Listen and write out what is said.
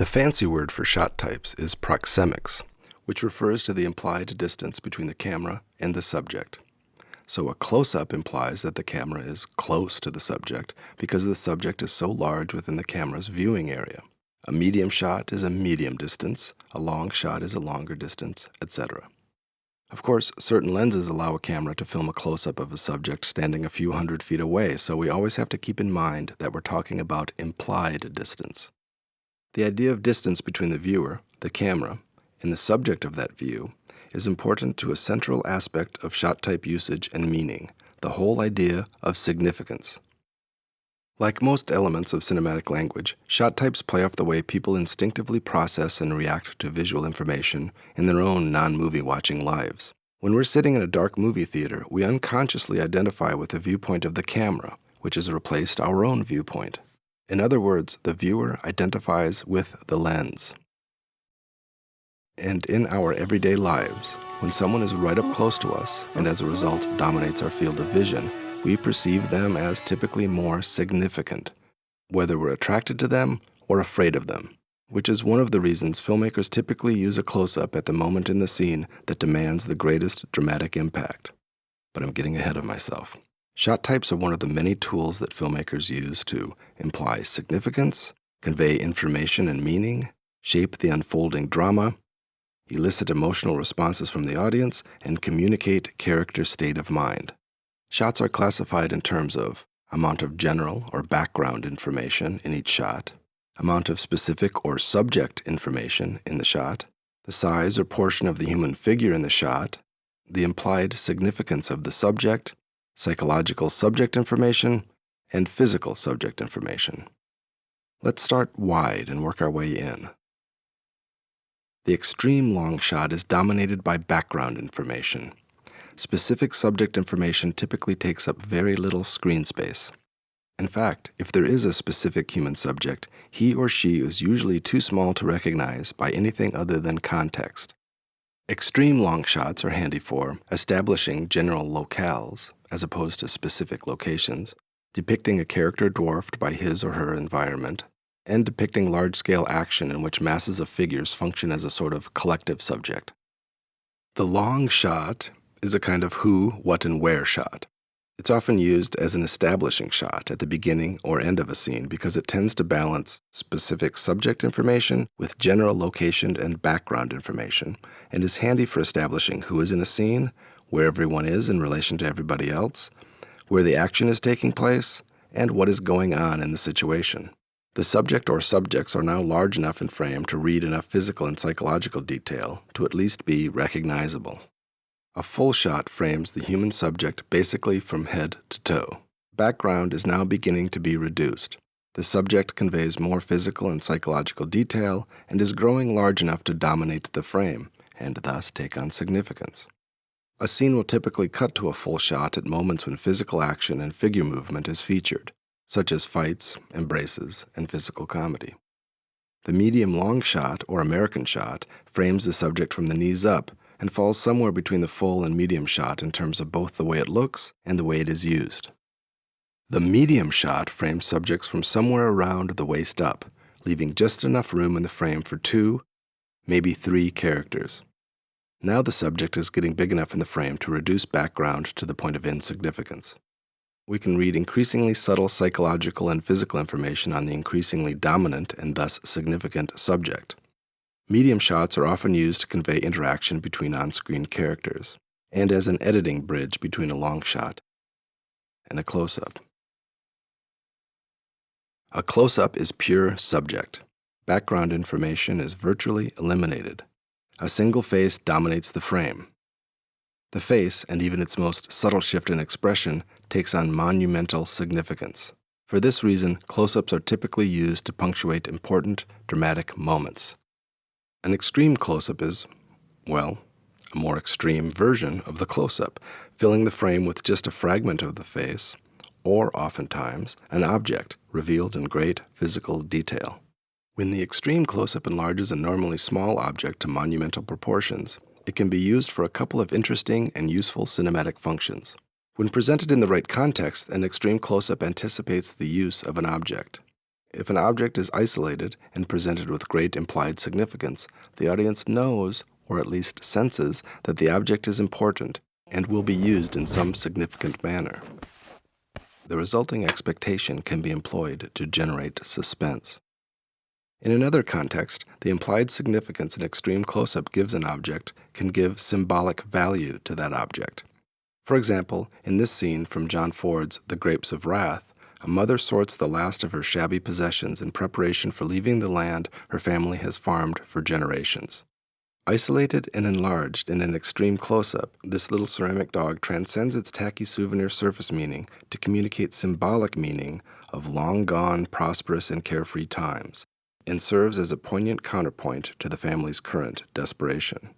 The fancy word for shot types is proxemics, which refers to the implied distance between the camera and the subject. So a close-up implies that the camera is close to the subject because the subject is so large within the camera's viewing area. A medium shot is a medium distance, a long shot is a longer distance, etc. Of course, certain lenses allow a camera to film a close-up of a subject standing a few hundred feet away, so we always have to keep in mind that we're talking about implied distance. The idea of distance between the viewer, the camera, and the subject of that view is important to a central aspect of shot type usage and meaning, the whole idea of significance. Like most elements of cinematic language, shot types play off the way people instinctively process and react to visual information in their own non-movie watching lives. When we're sitting in a dark movie theater, we unconsciously identify with the viewpoint of the camera, which has replaced our own viewpoint. In other words, the viewer identifies with the lens. And in our everyday lives, when someone is right up close to us and as a result dominates our field of vision, we perceive them as typically more significant, whether we're attracted to them or afraid of them, which is one of the reasons filmmakers typically use a close-up at the moment in the scene that demands the greatest dramatic impact. But I'm getting ahead of myself. Shot types are one of the many tools that filmmakers use to imply significance, convey information and meaning, shape the unfolding drama, elicit emotional responses from the audience, and communicate character state of mind. Shots are classified in terms of amount of general or background information in each shot, amount of specific or subject information in the shot, the size or portion of the human figure in the shot, the implied significance of the subject, psychological subject information, and physical subject information. Let's start wide and work our way in. The extreme long shot is dominated by background information. Specific subject information typically takes up very little screen space. In fact, if there is a specific human subject, he or she is usually too small to recognize by anything other than context. Extreme long shots are handy for establishing general locales, as opposed to specific locations, depicting a character dwarfed by his or her environment, and depicting large-scale action in which masses of figures function as a sort of collective subject. The long shot is a kind of who, what, and where shot. It's often used as an establishing shot at the beginning or end of a scene because it tends to balance specific subject information with general location and background information, and is handy for establishing who is in a scene, where everyone is in relation to everybody else, where the action is taking place, and what is going on in the situation. The subject or subjects are now large enough in frame to read enough physical and psychological detail to at least be recognizable. A full shot frames the human subject basically from head to toe. Background is now beginning to be reduced. The subject conveys more physical and psychological detail and is growing large enough to dominate the frame, and thus take on significance. A scene will typically cut to a full shot at moments when physical action and figure movement is featured, such as fights, embraces, and physical comedy. The medium-long shot, or American shot, frames the subject from the knees up and falls somewhere between the full and medium shot in terms of both the way it looks and the way it is used. The medium shot frames subjects from somewhere around the waist up, leaving just enough room in the frame for 2, maybe 3 characters. Now the subject is getting big enough in the frame to reduce background to the point of insignificance. We can read increasingly subtle psychological and physical information on the increasingly dominant and thus significant subject. Medium shots are often used to convey interaction between on-screen characters, and as an editing bridge between a long shot and a close-up. A close-up is pure subject. Background information is virtually eliminated. A single face dominates the frame. The face, and even its most subtle shift in expression, takes on monumental significance. For this reason, close-ups are typically used to punctuate important, dramatic moments. An extreme close-up is, well, a more extreme version of the close-up, filling the frame with just a fragment of the face, or oftentimes, an object revealed in great physical detail. When the extreme close-up enlarges a normally small object to monumental proportions, it can be used for a couple of interesting and useful cinematic functions. When presented in the right context, an extreme close-up anticipates the use of an object. If an object is isolated and presented with great implied significance, the audience knows, or at least senses, that the object is important and will be used in some significant manner. The resulting expectation can be employed to generate suspense. In another context, the implied significance an extreme close-up gives an object can give symbolic value to that object. For example, in this scene from John Ford's The Grapes of Wrath, a mother sorts the last of her shabby possessions in preparation for leaving the land her family has farmed for generations. Isolated and enlarged in an extreme close-up, this little ceramic dog transcends its tacky souvenir surface meaning to communicate symbolic meaning of long-gone, prosperous, and carefree times, and serves as a poignant counterpoint to the family's current desperation.